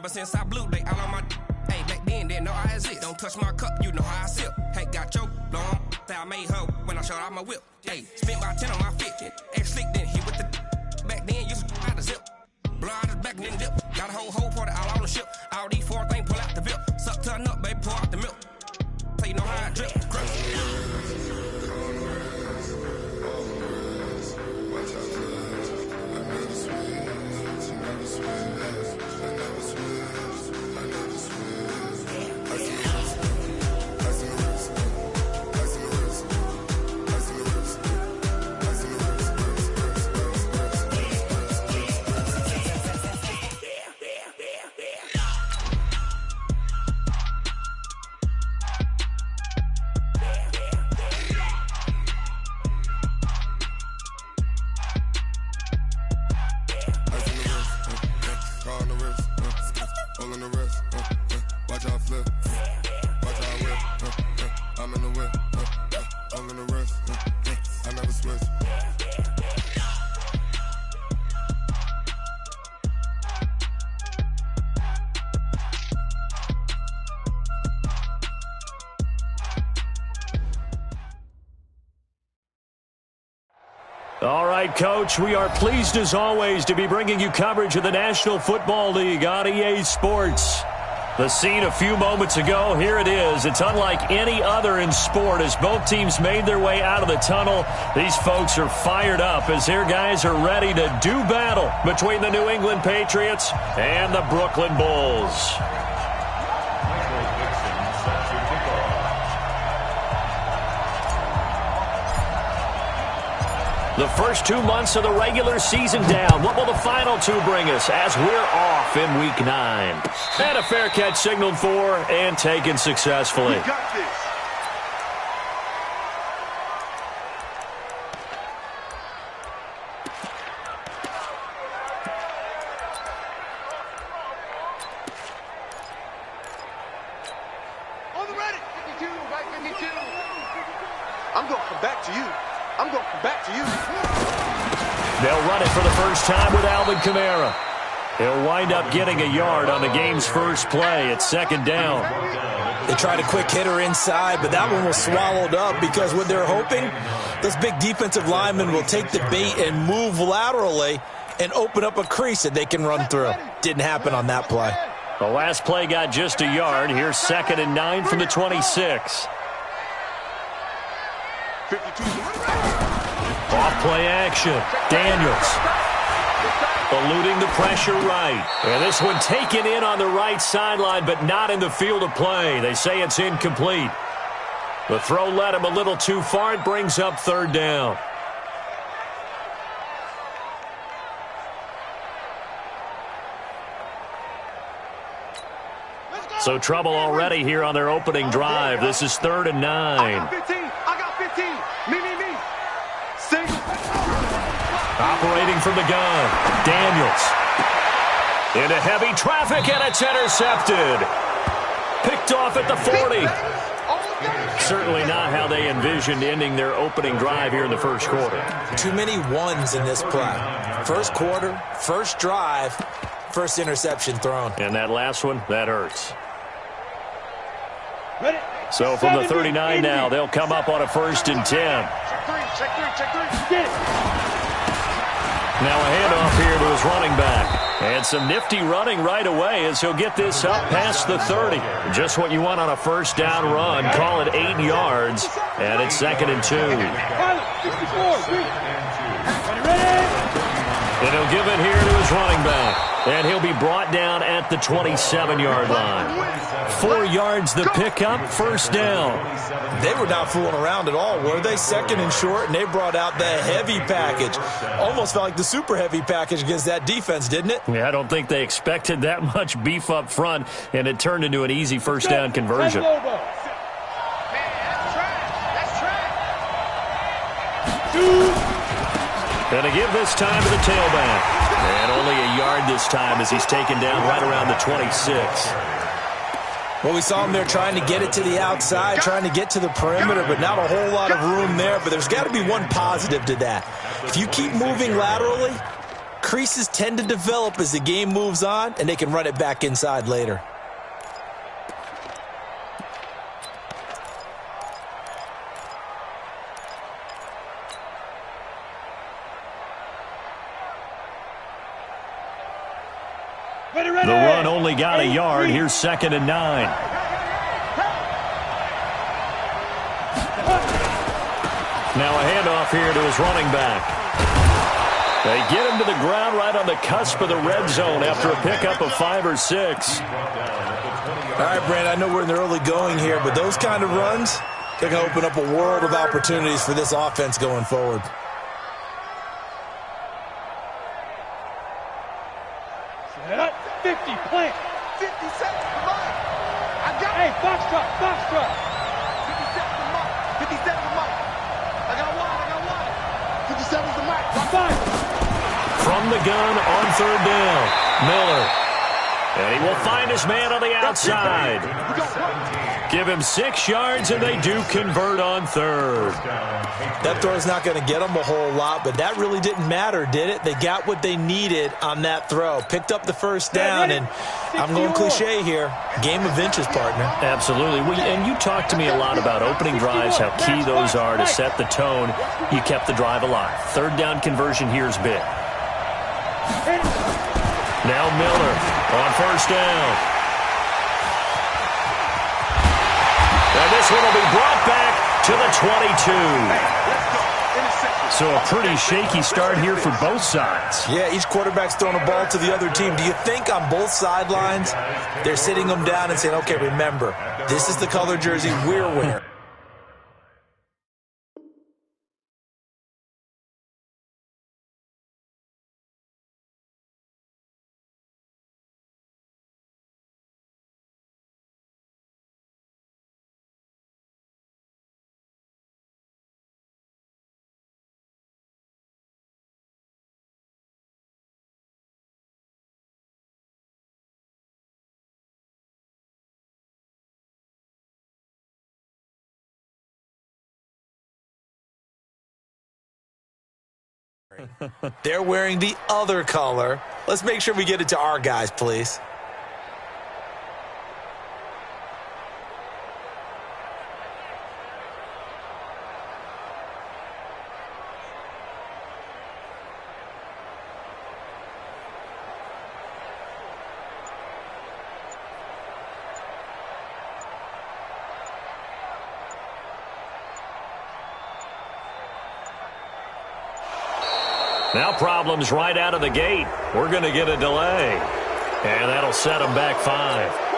Ever since I blew, they all on my hey, back then, didn't know I exist. Don't touch my cup, you know how I sip. Hey, got your long, I made her when I showed out my whip. Hey, spent my 10 on my fit. Ex-slick, then hit with the back then, used to out the zip. Blow out his back and then dip. Got a whole party all on the ship. All these four things, pull out the VIP. Suck to a nut, baby, pour out the milk. So you know how I drip. All right, Coach, we are pleased as always to be bringing you coverage of the National Football League on EA Sports. The scene a few moments ago, here it is. It's unlike any other in sport as both teams made their way out of the tunnel. These folks are fired up as their guys are ready to do battle between the New England Patriots and the Brooklyn Bulls. The first 2 months of the regular season down. What will the final two bring us as we're off in Week 9? And a fair catch signaled for and taken successfully. We got this. On the ready. 52, right 52. I'm going to come back to you. I'm going to come back to you. They'll run it for the first time with Alvin Kamara. He'll wind up getting a yard on the game's first play. It's second down. They tried a quick hitter inside, but that one was swallowed up because what they're hoping, those big defensive linemen will take the bait and move laterally and open up a crease that they can run through. Didn't happen on that play. The last play got just a yard. Here's 2nd and 9 from the 26. 52. Off play action. Daniels eluding the pressure right. And this one taken in on the right sideline, but not in the field of play. They say it's incomplete. The throw led him a little too far. It brings up 3rd down. So trouble already here on their opening drive. This is 3rd and 9. I got 15. I got 15. Me. 6. Operating from the gun. Daniels. Into heavy traffic, and it's intercepted. Picked off at the 40. Certainly not how they envisioned ending their opening drive here in the first quarter. Too many ones in this play. First quarter, first drive, first interception thrown. And that last one, that hurts. So from the 39 now, they'll come up on a 1st and 10. Check three. Get it. Now a handoff here to his running back. And some nifty running right away as he'll get this up past the 30. Just what you want on a first down run. Call it 8 yards. And it's 2nd and 2. And he'll give it here to his running back. And he'll be brought down at the 27-yard line. 4 yards the pickup, 1st down. They were not fooling around at all, were they? 2nd and short, and they brought out the heavy package. Almost felt like the super heavy package against that defense, didn't it? Yeah, I don't think they expected that much beef up front, and it turned into an easy first down conversion. And to give this time to the tailback. And only a yard this time as he's taken down right around the 26. Well, we saw him there trying to get it to the outside, trying to get to the perimeter, but not a whole lot of room there. But there's got to be one positive to that. If you keep moving laterally, creases tend to develop as the game moves on, and they can run it back inside later. The run only got a yard. Here's 2nd and 9. Now a handoff here to his running back. They get him to the ground right on the cusp of the red zone after a pickup of 5 or 6. All right, Brand, I know we're in the early going here, but those kind of runs, they're going to open up a world of opportunities for this offense going forward. Set up, 50, plant. 50 seconds, come on. I got Hey, box truck, box truck. 50 seconds, come on. 50 seconds, come on. I got one. 50 seconds, the mic. Five. From the gun on 3rd down, Miller. And he will find his man on the outside. Give him 6 yards, and they do convert on 3rd. That throw's not going to get them a whole lot, but that really didn't matter, did it? They got what they needed on that throw. Picked up the 1st down, and I'm going cliche here. Game of inches, partner. Absolutely. And you talked to me a lot about opening drives, how key those are to set the tone. You kept the drive alive. 3rd down conversion here is big. Now Miller on 1st down. And this one will be brought back to the 22. So a pretty shaky start here for both sides. Yeah, each quarterback's throwing a ball to the other team. Do you think on both sidelines they're sitting them down and saying, okay, remember, this is the color jersey we're wearing? They're wearing the other color. Let's make sure we get it to our guys, please. Now problems right out of the gate. We're going to get a delay. And that'll set them back 5.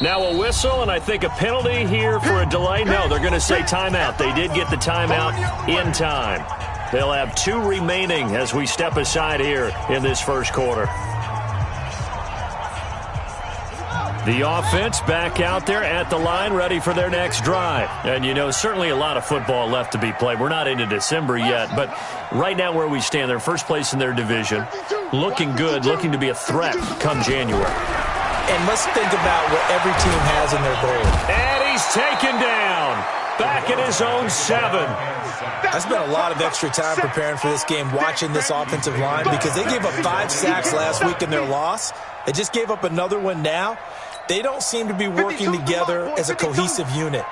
Now a whistle, and I think a penalty here for a delay. No, they're going to say timeout. They did get the timeout in time. They'll have 2 remaining as we step aside here in this first quarter. The offense back out there at the line, ready for their next drive. And, you know, certainly a lot of football left to be played. We're not into December yet, but right now where we stand, they're first place in their division, looking good, looking to be a threat come January. And let's think about what every team has in their goal. And he's taken down. Back at his own 7. I spent a lot of extra time preparing for this game, watching this offensive line, because they gave up 5 sacks last week in their loss. They just gave up another one now. They don't seem to be working together as a cohesive unit.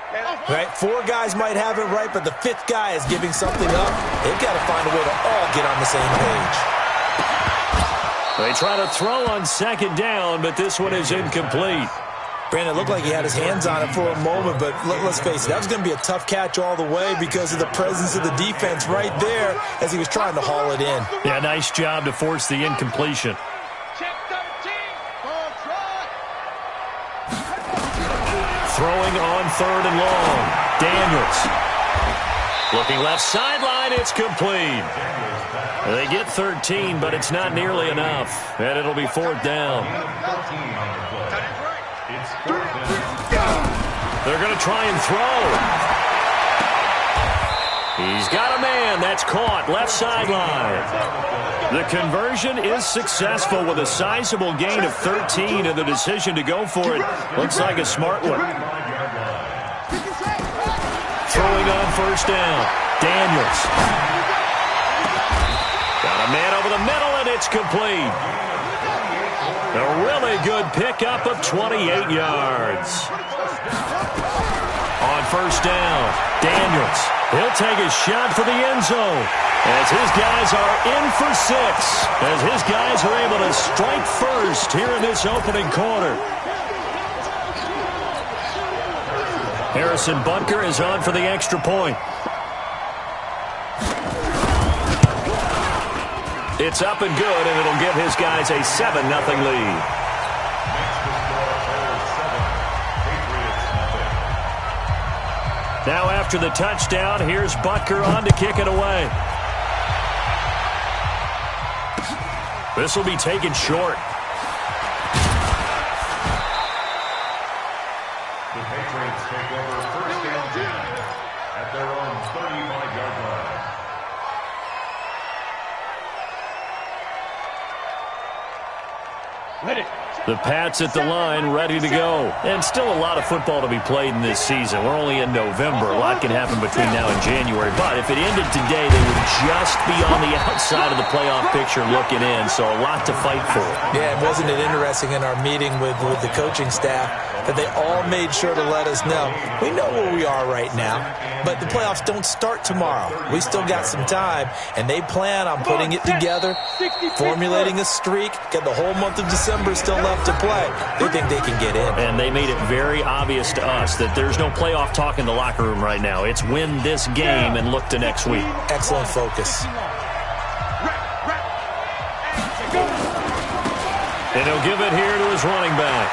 Right? 4 guys might have it right, but the 5th guy is giving something up. They've got to find a way to all get on the same page. They try to throw on 2nd down, but this one is incomplete. Brandon, it looked like he had his hands on it for a moment, but let's face it, that was going to be a tough catch all the way because of the presence of the defense right there as he was trying to haul it in. Yeah, nice job to force the incompletion. Throwing on 3rd and long. Daniels. Looking left sideline, it's complete. They get 13, but it's not nearly enough. And it'll be 4th down. They're going to try and throw. He's got a man. That's caught. Left sideline. The conversion is successful with a sizable gain of 13, and the decision to go for it looks like a smart one. Throwing on 1st down. Daniels. Got a man over the middle, and it's complete. A really good pickup of 28 yards. On 1st down, Daniels. He'll take a shot for the end zone as his guys are in for 6, as his guys are able to strike first here in this opening quarter. Harrison Butker is on for the extra point. It's up and good, and it'll give his guys a 7-0 lead. Now after the touchdown, here's Butker on to kick it away. This will be taken short. The Patriots take over 1st and 10 at their own 35-yard line. Ready. The Pats at the line, ready to go. And still a lot of football to be played in this season. We're only in November. A lot can happen between now and January. But if it ended today, they would just be on the outside of the playoff picture looking in. So a lot to fight for. Yeah, wasn't it interesting in our meeting with the coaching staff that they all made sure to let us know, we know where we are right now, but the playoffs don't start tomorrow. We still got some time, and they plan on putting it together, formulating a streak, get the whole month of December still left to play. They think they can get in. And they made it very obvious to us that there's no playoff talk in the locker room right now. It's win this game and look to next week. Excellent focus. And he'll give it here to his running back.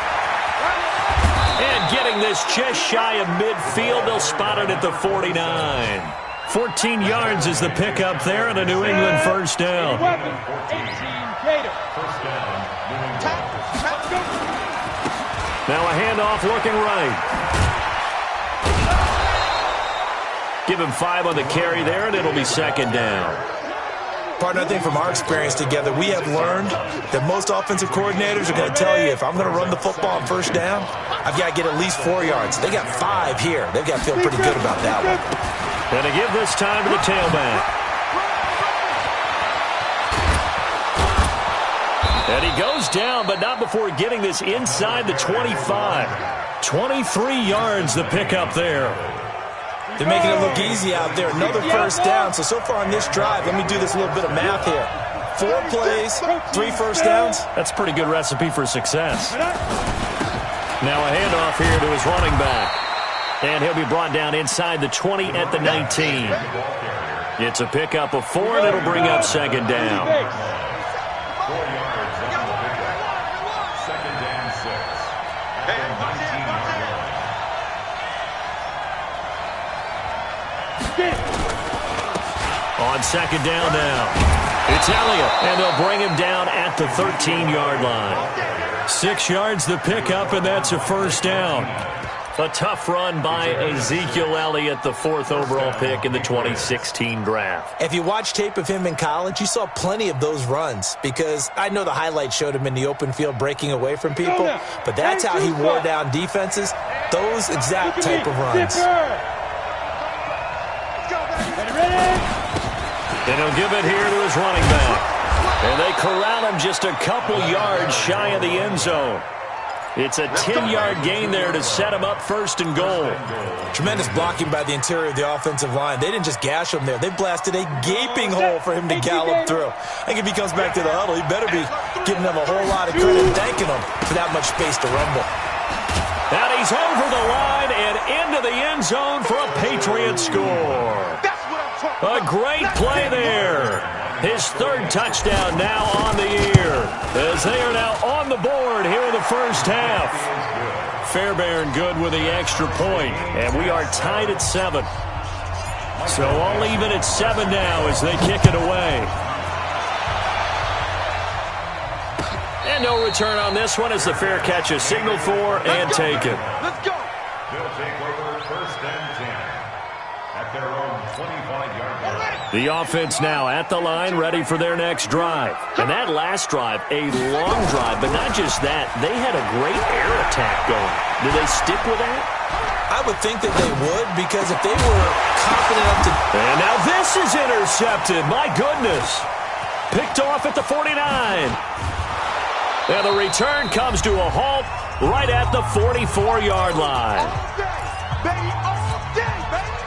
And getting this just shy of midfield, they'll spot it at the 49. 14 yards is the pickup there, and a New England 1st down. Now a handoff looking right. Give him 5 on the carry there, and it'll be 2nd down. Partner, I think from our experience together, we have learned that most offensive coordinators are going to tell you, if I'm going to run the football on 1st down, I've got to get at least 4 yards. They got 5 here. They've got to feel pretty good about that one. And to give this time to the tailback. And he goes down, but not before getting this inside the 25. 23 yards the pickup there. They're making it look easy out there. Another 1st down. So far on this drive, let me do this little bit of math here. 4 plays, 3 1st downs. That's a pretty good recipe for success. Now a handoff here to his running back. And he'll be brought down inside the 20 at the 19. It's a pickup of 4, and it'll bring up 2nd down. 4 yards on the pickup. 2nd and 6. At the 19-yard line. On 2nd down now. It's Elliott, and they'll bring him down at the 13-yard line. 6 yards the pickup, and that's a 1st down. A tough run by Ezekiel Elliott, the 4th overall pick in the 2016 draft. If you watch tape of him in college, you saw plenty of those runs, because I know the highlights showed him in the open field breaking away from people, but that's how he wore down defenses, those exact type of runs. And he'll give it here to his running back. And they corral him just a couple yards shy of the end zone. It's a 10-yard gain there to set him up 1st and goal. Tremendous blocking by the interior of the offensive line. They didn't just gash him there. They blasted a gaping hole for him to gallop through. I think if he comes back to the huddle, he better be giving them a whole lot of credit and thanking them for that much space to rumble. And he's over the line and into the end zone for a Patriot score. A great play there. His 3rd touchdown now on the year, as they are now on the board here in the 1st half. Fairbairn good with the extra point, and we are tied at 7. So all even at 7 now as they kick it away. And no return on this one as the fair catch is signaled for and taken. Let's go. They'll take over first and 10 at their own 25-yard line. The offense now at the line, ready for their next drive. And that last drive, a long drive, but not just that. They had a great air attack going. Do they stick with that? I would think that they would, because if they were confident enough to... And now this is intercepted. My goodness. Picked off at the 49. And the return comes to a halt right at the 44-yard line. All day, baby, all day, baby.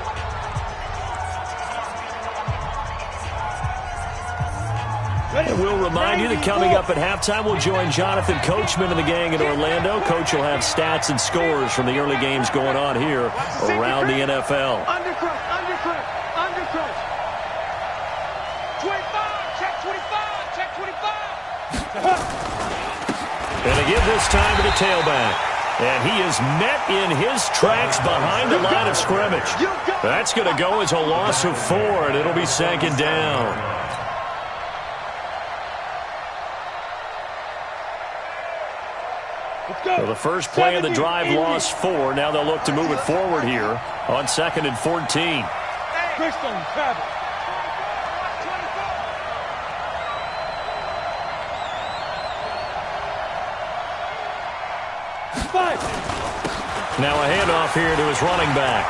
And we'll remind you that coming up at halftime, we'll join Jonathan Coachman and the gang in Orlando. Coach will have stats and scores from the early games going on here around the NFL. Undercrush, undercrush, undercrush. 25, check 25, check 25. And again this time to the tailback. And he is met in his tracks behind the line of scrimmage. That's going to go as a loss of 4, and it'll be second down. So the first play of the drive lost 4. Now they'll look to move it forward here on 2nd and 14. Crystal, travel. Now a handoff here to his running back.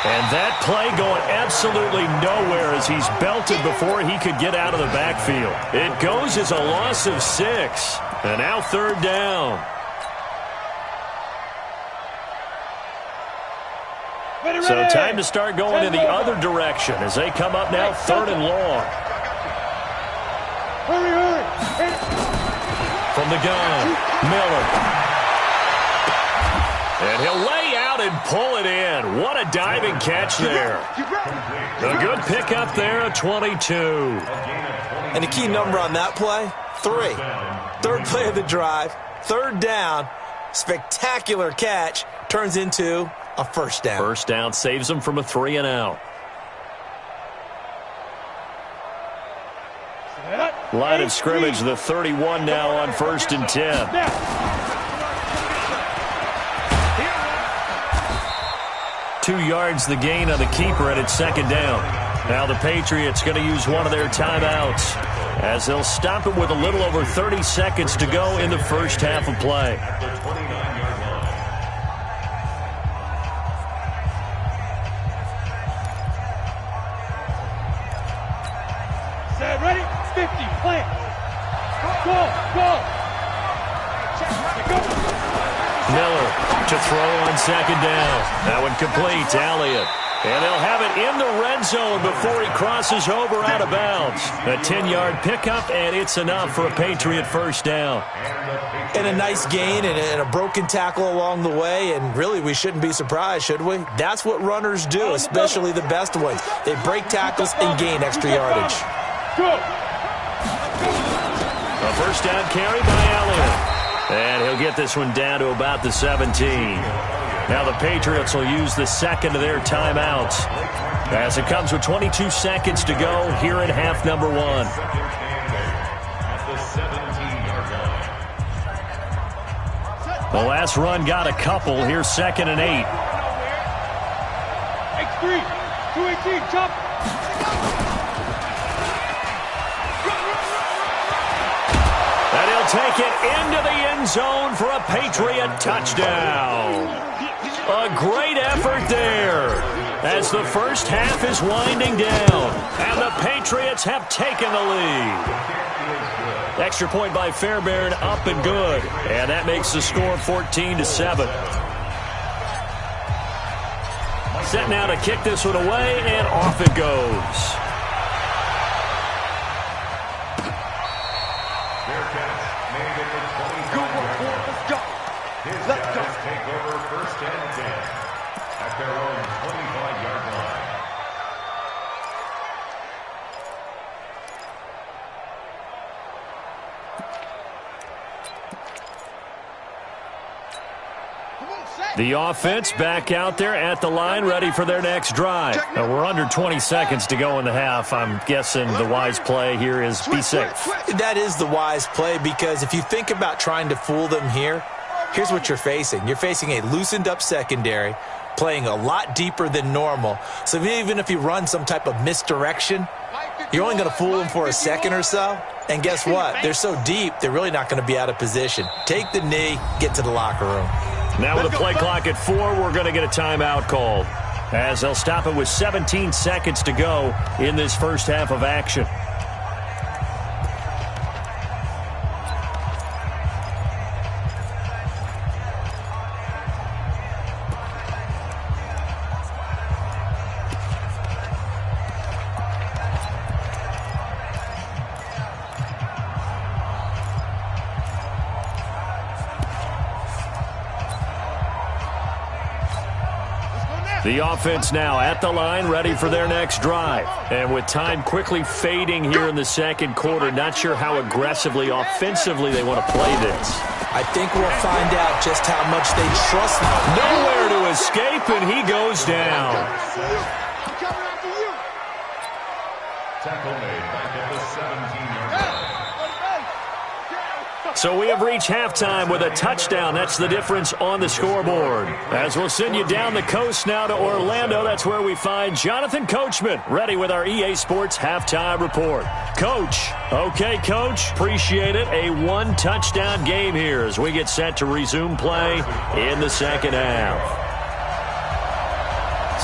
And that play going absolutely nowhere as he's belted before he could get out of the backfield. It goes as a loss of 6. And now third down. So time to start going in the other direction as they come up now 3rd and long. Hurry, hurry. From the gun, Miller. And he'll lay out and pull it in. What a diving catch there. A good pickup there at 22. And the key number on that play, 3. Third play of the drive, 3rd down, spectacular catch, turns into a first down. First down saves them from a 3-and-out. Line of scrimmage, the 31 now on 1st and 10. 2 yards the gain on the keeper, and it's 2nd down. Now the Patriots going to use one of their timeouts as they'll stop it with a little over 30 seconds to go in the first half of play. Set, ready, 50, plant. Go, go. Miller to throw on 2nd down. That one complete to Elliott. And they'll have it in the red zone before he crosses over out of bounds. A 10-yard pickup, and it's enough for a Patriot first down. And a nice gain and a broken tackle along the way, and really we shouldn't be surprised, should we? That's what runners do, especially the best ones. They break tackles and gain extra yardage. Go. A first down carry by Elliott. And he'll get this one down to about the 17. Now the Patriots will use the second of their timeouts as it comes with 22 seconds to go here in half number 1. The last run got a couple. Here's 2nd and 8. X3, 218, jump. And he'll take it into the end zone for a Patriot touchdown. A great effort there as the first half is winding down. And the Patriots have taken the lead. Extra point by Fairbairn, up and good. And that makes the score 14-7. Set now to kick this one away, and off it goes. Let's go. Take over first and 10 at their own 25-yard line. The offense back out there at the line, ready for their next drive. We're under 20 seconds to go in the half. I'm guessing the wise play here is be safe. That is the wise play, because if you think about trying to fool them here, here's what you're facing. You're facing a loosened up secondary, playing a lot deeper than normal. So even if you run some type of misdirection, you're only going to fool them for a second or so. And guess what? They're so deep, they're really not going to be out of position. Take the knee, get to the locker room. Now with a play clock at 4, we're going to get a timeout called, as they'll stop it with 17 seconds to go in this first half of action. The offense now at the line, ready for their next drive. And with time quickly fading here in the second quarter, not sure how aggressively, offensively they want to play this. I think we'll find out just how much they trust him. Nowhere to escape, and he goes down. Tackle made back at the 17-yard line. So we have reached halftime with a touchdown. That's the difference on the scoreboard. As we'll send you down the coast now to Orlando, that's where we find Jonathan Coachman, ready with our EA Sports halftime report. Coach. Okay, Coach. Appreciate it. A one-touchdown game here as we get set to resume play in the second half.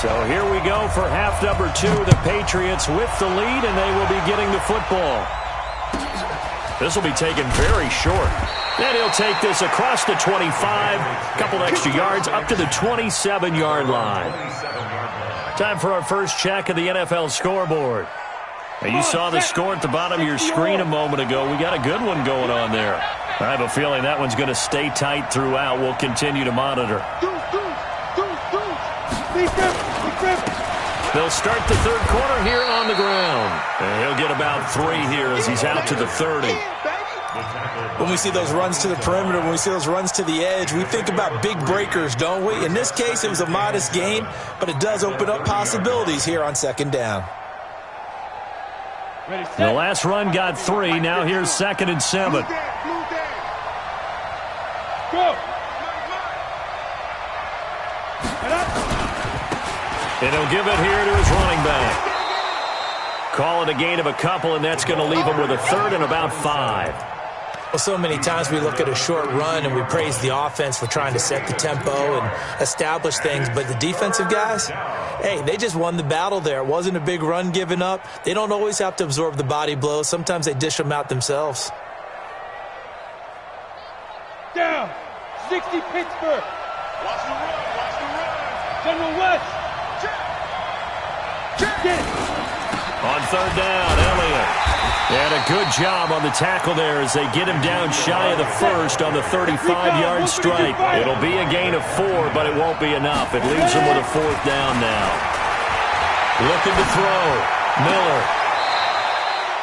So here we go for half number 2. The Patriots with the lead, and they will be getting the football. This will be taken very short. And he'll take this across the 25, a couple extra yards, up to the 27-yard line. Time for our first check of the NFL scoreboard. Now, you saw the score at the bottom of your screen a moment ago. We got a good one going on there. I have a feeling that one's going to stay tight throughout. We'll continue to monitor. They'll start the third quarter here on the ground. And he'll get about 3 here as he's out to the 30. When we see those runs to the perimeter, when we see those runs to the edge, we think about big breakers, don't we? In this case, it was a modest gain, but it does open up possibilities here on second down. The last run got 3. Now here's 2nd and 7. Go. And he'll give it here to his running back. Call it a gain of a couple, and that's going to leave him with a 3rd and about 5. Well, so many times we look at a short run and we praise the offense for trying to set the tempo and establish things, but the defensive guys, hey, they just won the battle there. It wasn't a big run given up. They don't always have to absorb the body blows. Sometimes they dish them out themselves. Down. 60 Pittsburgh. Watch the run. Watch the run. General West. Get it. On 3rd down, Elliott. And a good job on the tackle there as they get him down shy of the 1st on the 35-yard strike. It'll be a gain of 4, but it won't be enough. It leaves him with a 4th down now. Looking to throw. Miller.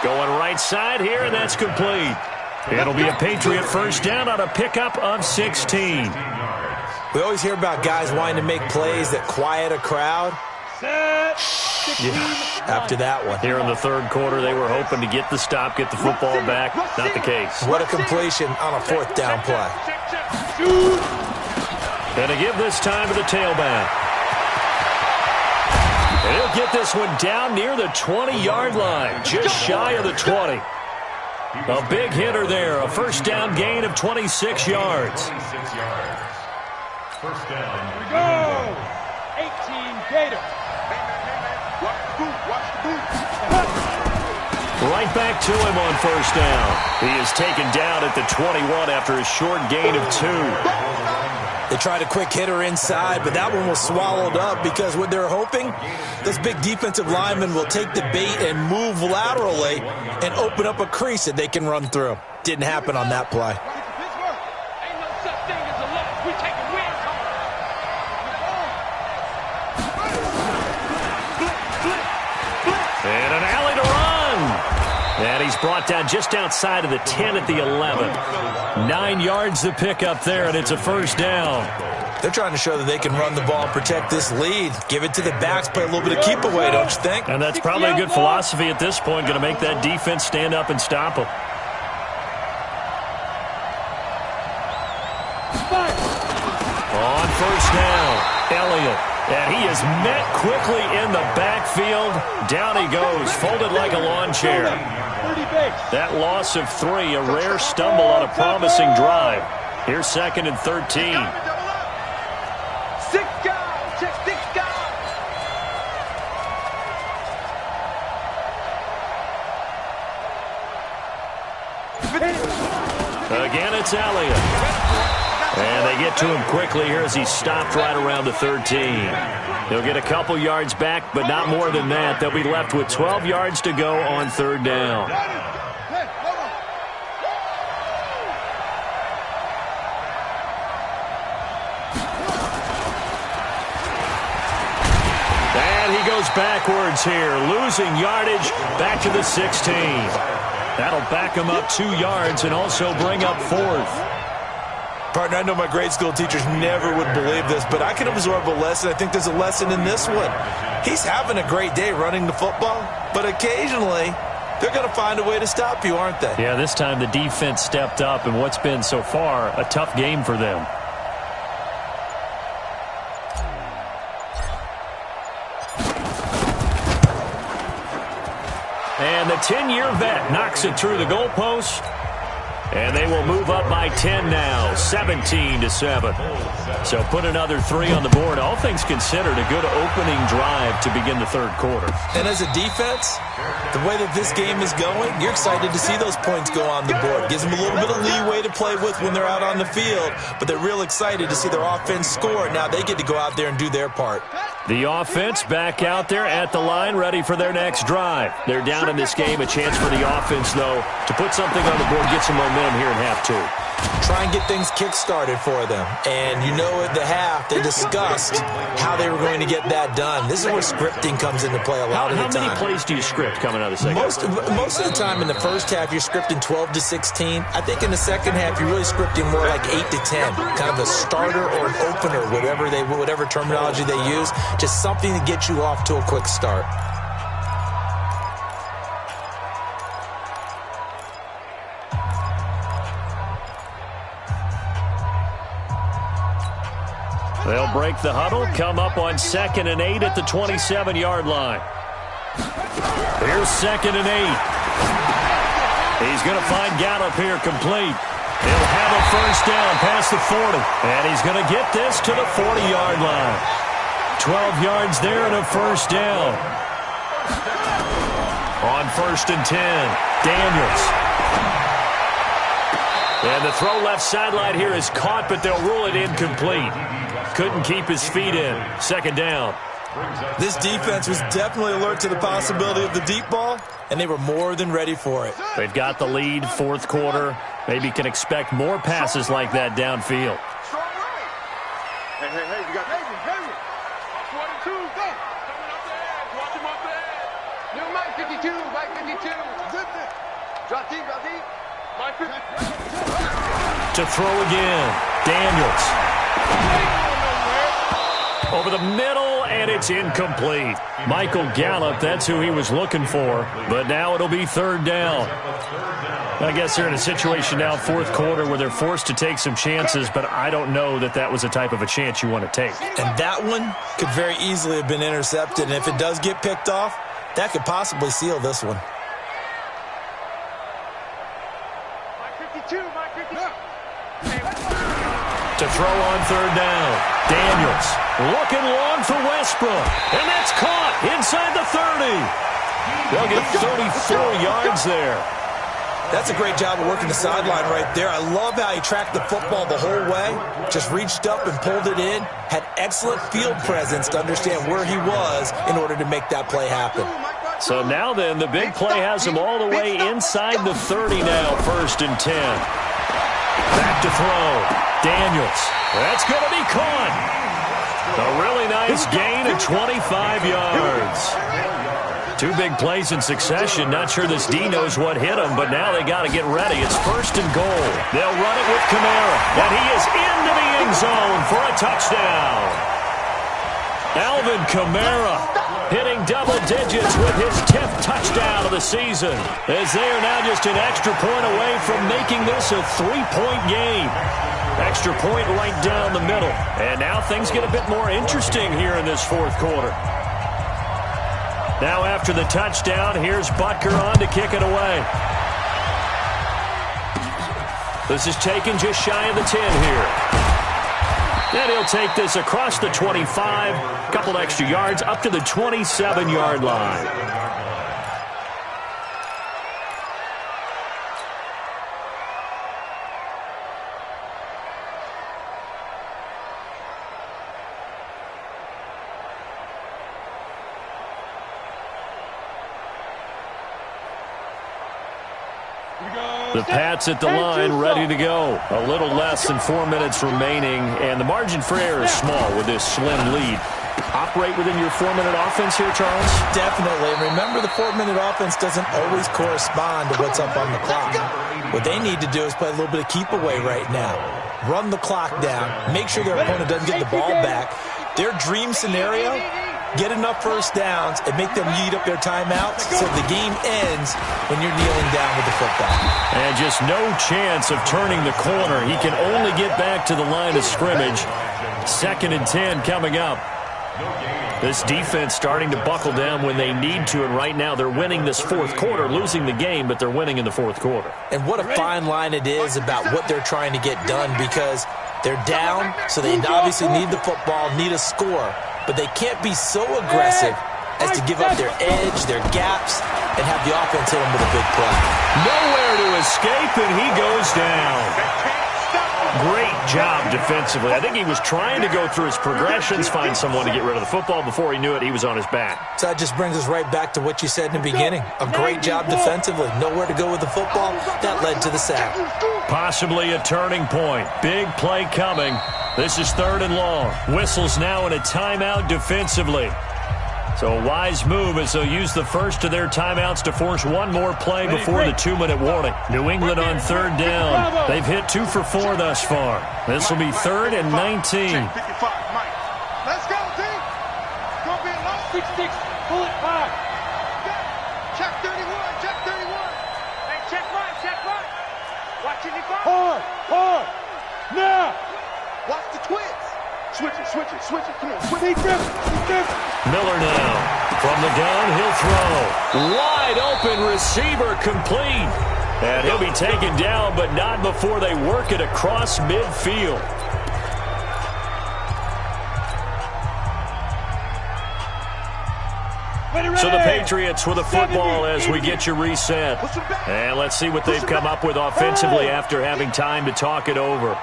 Going right side here, and that's complete. It'll be a Patriot first down on a pickup of 16. We always hear about guys wanting to make plays that quiet a crowd. After that one. Here in the 3rd quarter, they were hoping to get the stop, get the football back. Not the case. What a completion on a 4th down play. And to give this time to the tailback. And he'll get this one down near the 20-yard line, just shy of the 20. A big hitter there, a first down gain of 26 yards. 26 yards. First down. Here we go. 18 Gator. Right back to him on first down. He is taken down at the 21 after a short gain of 2. They tried a quick hitter inside, but that one was swallowed up because what they're hoping, those big defensive linemen will take the bait and move laterally and open up a crease that they can run through. Didn't happen on that play. And an alley to run. And he's brought down just outside of the 10 at the 11. 9 yards to pick up there, and it's a first down. They're trying to show that they can run the ball and protect this lead. Give it to the backs, play a little bit of keep away, don't you think? And that's probably a good philosophy at this point, going to make that defense stand up and stop them. On first down, Elliott. And he is met quickly in the backfield. Down he goes, folded like a lawn chair. That loss of 3, a rare stumble on a promising drive. Here's 2nd and 13. 6 guys, just 6 guys. Again, it's Elliott. And they get to him quickly here as he's stopped right around the 13. He'll get a couple yards back, but not more than that. They'll be left with 12 yards to go on 3rd down. And he goes backwards here, losing yardage back to the 16. That'll back him up 2 yards and also bring up 4th. Partner, I know my grade school teachers never would believe this, but I can absorb a lesson. I think there's a lesson in this one. He's having a great day running the football, but occasionally they're going to find a way to stop you, aren't they? Yeah, this time the defense stepped up in what's been so far a tough game for them. And the 10-year vet knocks it through the goalpost. And they will move up by 10 now, 17-7. So put another 3 on the board. All things considered, a good opening drive to begin the 3rd quarter. And as a defense, the way that this game is going, you're excited to see those points go on the board. Gives them a little bit of leeway to play with when they're out on the field, but they're real excited to see their offense score. Now they get to go out there and do their part. The offense back out there at the line, ready for their next drive. They're down in this game. A chance for the offense, though, to put something on the board, get some momentum here in half 2. Try and get things kick-started for them. And you know at the half, they discussed how they were going to get that done. This is where scripting comes into play a lot of the time. How many plays do you script coming out of the second? Most of the time in the first half, you're scripting 12 to 16. I think in the second half, you're really scripting more like 8 to 10. Kind of a starter or an opener, whatever terminology they use. Just something to get you off to a quick start. They'll break the huddle, come up on 2nd and 8 at the 27-yard line. Here's 2nd and 8. He's going to find Gallup here complete. He'll have a first down past the 40. And he's going to get this to the 40-yard line. 12 yards there and a first down. On 1st and 10, Daniels. And the throw left sideline here is caught, but they'll rule it incomplete. Couldn't keep his feet in. 2nd down. This defense was definitely alert to the possibility of the deep ball, and they were more than ready for it. They've got the lead, 4th quarter. Maybe can expect more passes like that downfield. Hey, you got Heavy. 42, go. Coming up the edge, watch him up the edge. New Mike 52, Mike 52. Zip it. Drop deep. Mike 52. To throw again, Daniels. Over the middle, and it's incomplete. Michael Gallup, that's who he was looking for. But now it'll be 3rd down. I guess they're in a situation now, 4th quarter, where they're forced to take some chances, but I don't know that that was the type of a chance you want to take. And that one could very easily have been intercepted, and if it does get picked off, that could possibly seal this one. To throw on 3rd down, Daniels looking long for Westbrook, and that's caught inside the 30. They'll get 34 yards there. That's a great job of working the sideline right there. I love how he tracked the football the whole way, just reached up and pulled it in, had excellent field presence to understand where he was in order to make that play happen. So now then, the big play has him all the way inside the 30 now, 1st and 10. Back to throw. Daniels. That's going to be caught. A really nice gain of 25 yards. Two big plays in succession. Not sure this D knows what hit him, but now they got to get ready. It's 1st and goal. They'll run it with Kamara, and he is into the end zone for a touchdown. Alvin Kamara hitting double digits with his 10th touchdown of the season, as they are now just an extra point away from making this a 3-point game. Extra point right down the middle. And now things get a bit more interesting here in this 4th quarter. Now after the touchdown, here's Butker on to kick it away. This is taken just shy of the 10 here. And he'll take this across the 25, a couple extra yards, up to the 27-yard line. The Pats at the line, ready to go. A little less than 4 minutes remaining, and the margin for error is small with this slim lead. Operate within your 4-minute offense here, Charles? Definitely. And remember, the 4-minute offense doesn't always correspond to what's up on the clock. What they need to do is play a little bit of keep away right now. Run the clock down. Make sure their opponent doesn't get the ball back. Their dream scenario, get enough first downs and make them eat up their timeouts so the game ends when you're kneeling down with the football. And just no chance of turning the corner. He can only get back to the line of scrimmage. 2nd and 10 coming up. This defense starting to buckle down when they need to, and right now they're winning this 4th quarter, losing the game, but they're winning in the 4th quarter. And what a fine line it is about what they're trying to get done, because they're down, so they obviously need the football, need a score, but they can't be so aggressive as to give up their edge, their gaps, and have the offense hit them with a big play. Nowhere to escape, and he goes down. Great job defensively. I think he was trying to go through his progressions, find someone to get rid of the football. Before he knew it, he was on his back. So that just brings us right back to what you said in the beginning. A great job defensively. Nowhere to go with the football. That led to the sack. Possibly a turning point. Big play coming. This is 3rd and long. Whistles now in a timeout defensively. So a wise move as they'll use the first of their timeouts to force one more play before the 2-minute warning. New England on 3rd down. They've hit 2 for 4 thus far. This will be 3rd and 19. Let's go, team. Go be long. 6-6, pull it 5. Check 31, check 31. Hey, check right. Watch it, Hard, now. Watch the twins. Switch it. Come on, switch it. Miller now from the gun. He'll throw. Wide open receiver complete. And he'll be taken down, but not before they work it across midfield. So the Patriots with the football as we get you reset. And let's see what they've come up with offensively after having time to talk it over.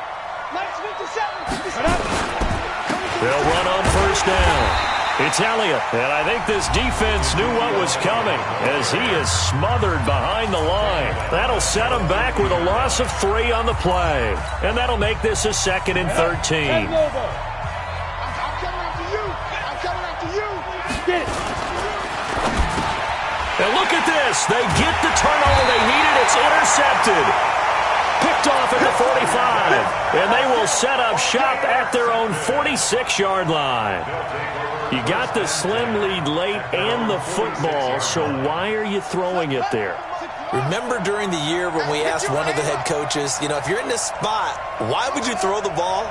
They'll run on 1st down. It's Elliott, and I think this defense knew what was coming as he is smothered behind the line. That'll set him back with a loss of 3 on the play, and that'll make this a 2nd and 13. I'm coming after you. Get it. And look at this. They get the turnover they needed. It's intercepted. Picked off at the 45. And they will set up shop at their own 46-yard line. You got the slim lead late and the football, so why are you throwing it there? Remember during the year when we asked one of the head coaches, if you're in this spot, why would you throw the ball?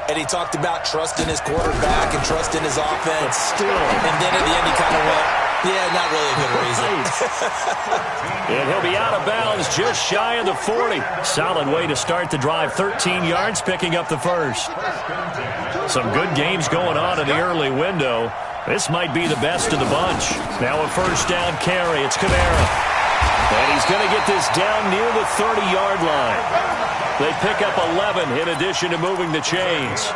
And he talked about trust in his quarterback and trust in his offense. Still. And then at the end he kind of went, yeah, not really a good reason. And he'll be out of bounds just shy of the 40. Solid way to start the drive. 13 yards, picking up the first. Some good games going on in the early window. This might be the best of the bunch. Now a 1st down carry. It's Kamara. And he's going to get this down near the 30-yard line. They pick up 11 in addition to moving the chains.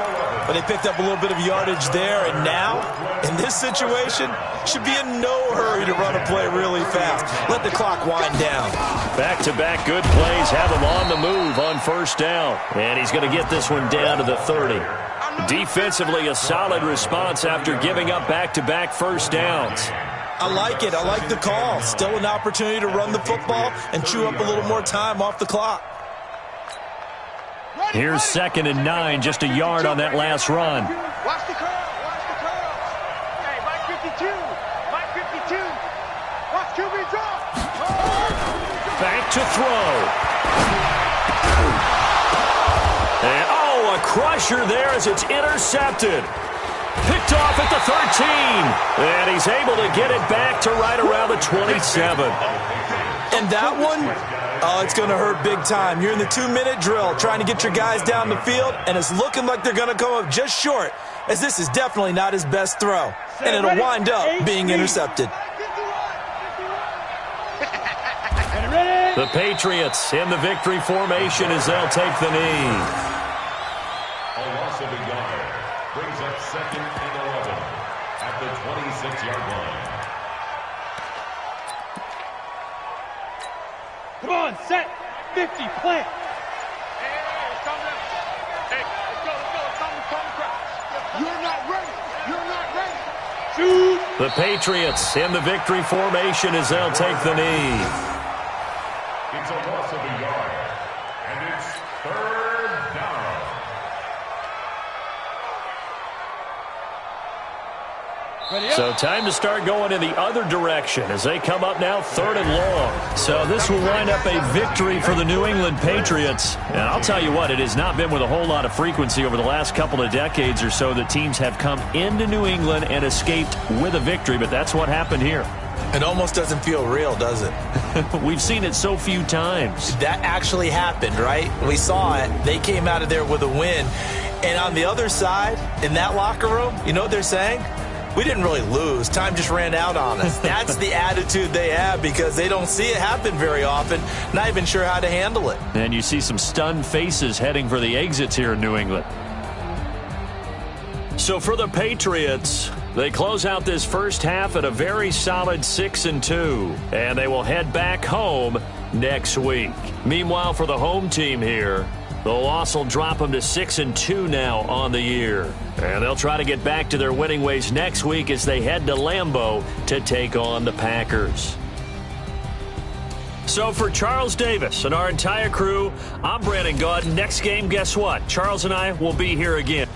But they picked up a little bit of yardage there, and now, in this situation, should be in no hurry to run a play really fast. Let the clock wind down. Back-to-back good plays have him on the move on 1st down. And he's going to get this one down to the 30. Defensively, a solid response after giving up back-to-back 1st downs. I like it. I like the call. Still an opportunity to run the football and chew up a little more time off the clock. Here's 2nd and 9, just a yard on that last run. Watch the curl. Watch the curl. Hey, Mike 52. Mike 52. Watch QB drop. Back to throw. And, a crusher there as it's intercepted. Picked off at the 13. And he's able to get it back to right around the 27. And that one, it's going to hurt big time. You're in the 2-minute drill trying to get your guys down the field, and it's looking like they're going to come up just short, as this is definitely not his best throw. And it'll wind up being intercepted. The Patriots in the victory formation as they'll take the knee. A loss of a yard brings up 2nd and 11 at the 26-yard line. Come on, set. 50, plant. Hey, it's coming. Hey, let's go. It's coming. You're not ready. You're not ready. Shoot. The Patriots in the victory formation as they'll take the knee. It's a loss of a yard, and it's 3rd down. So time to start going in the other direction as they come up now 3rd and long. So this will wind up a victory for the New England Patriots. And I'll tell you what, it has not been with a whole lot of frequency over the last couple of decades or so that teams have come into New England and escaped with a victory, but that's what happened here. It almost doesn't feel real, does it? We've seen it so few times. That actually happened, right? We saw it. They came out of there with a win. And on the other side, in that locker room, you know what they're saying? We didn't really lose. Time just ran out on us. That's the attitude they have because they don't see it happen very often, not even sure how to handle it. And you see some stunned faces heading for the exits here in New England. So for the Patriots, they close out this first half at a very solid 6-2, and they will head back home next week. Meanwhile, for the home team here, the loss will drop them to 6-2 now on the year. And they'll try to get back to their winning ways next week as they head to Lambeau to take on the Packers. So for Charles Davis and our entire crew, I'm Brandon Gaud. Next game, guess what? Charles and I will be here again.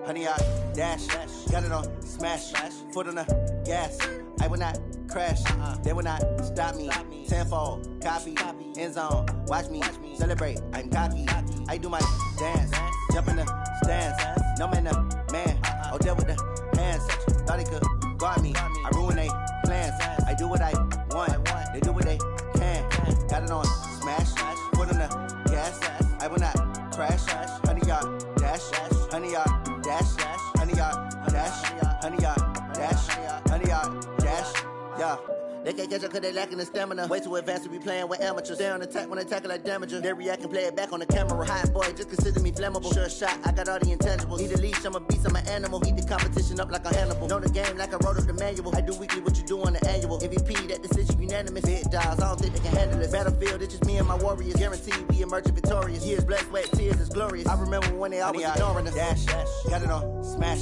Honey, I dash, got it on smash, foot on the gas. I will not crash, they will not stop me. Tenfold, copy, end zone, watch me celebrate. I'm cocky, I do my dance, jump in the stands. No man, oh, deal with the hands. Thought he could guard me, I ruin they plans. I do what I want, they do what they can. Got it on smash, foot on the gas. I will not crash, honey, y'all dash, honey, y'all dash, honey, y'all dash, honey, y'all dash, honey, y'all dash, yeah. They can't catch up cause they lacking the stamina. Way too advanced to be playing with amateurs. Stay on attack when I tackle like damager. They react and play it back on the camera. Hot boy, just consider me flammable. Sure shot, I got all the intangibles. Need a leash, I'm a beast, I'm an animal. Heat the competition up like a Hannibal. Know the game like I wrote up the manual. I do weekly what you do on the annual. MVP, that decision unanimous. Big dogs, I don't think they can handle it. Battlefield, it's just me and my warriors. Guaranteed we emerging victorious. Years, blood, sweat, tears, it's glorious. I remember when they always ignoring us. Dash, got it on smash,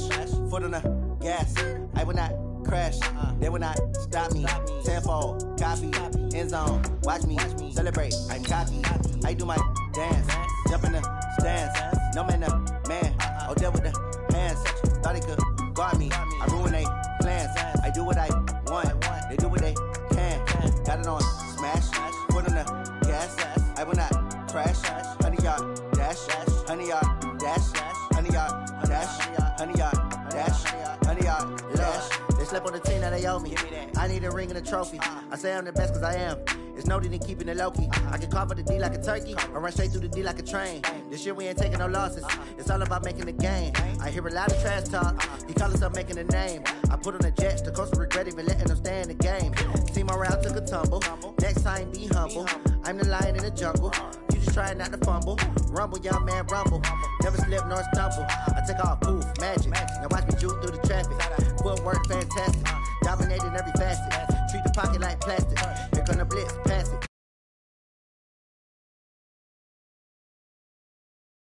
foot on the gas. I will not crash, they will not stop me. Tenfold, copy, end zone, watch me celebrate. I'm cocky, I do my dance, jump in the stands. No man, oh, deal with the hands. Thought he could guard me, I ruin they plans. I do what I want, they do what they can. Got it on smash, foot on the gas. I will not crash, honey, y'all dash, honey, y'all dash, honey, y'all dash, honey, y'all dash, honey, y'all dash. They slept on the team that they owe me. I need a ring and a trophy. I say I'm the best cause I am. It's no need in keeping it low-key. I can carve up the D like a turkey or run straight through the D like a train. This year we ain't taking no losses. It's all about making the game. I hear a lot of trash talk. He call himself making a name. I put on the Jets. The coach will regret even letting them stay in the game. Team around took a tumble. Next time be humble. I'm the lion in the jungle. You just trying not to fumble. Rumble, young man, rumble. Never slip nor stumble. I take off, poof, magic. Now watch me juke through the traffic. Footwork fantastic. Dominating every facet. pocket like plastic. Here come the blitz, pass it.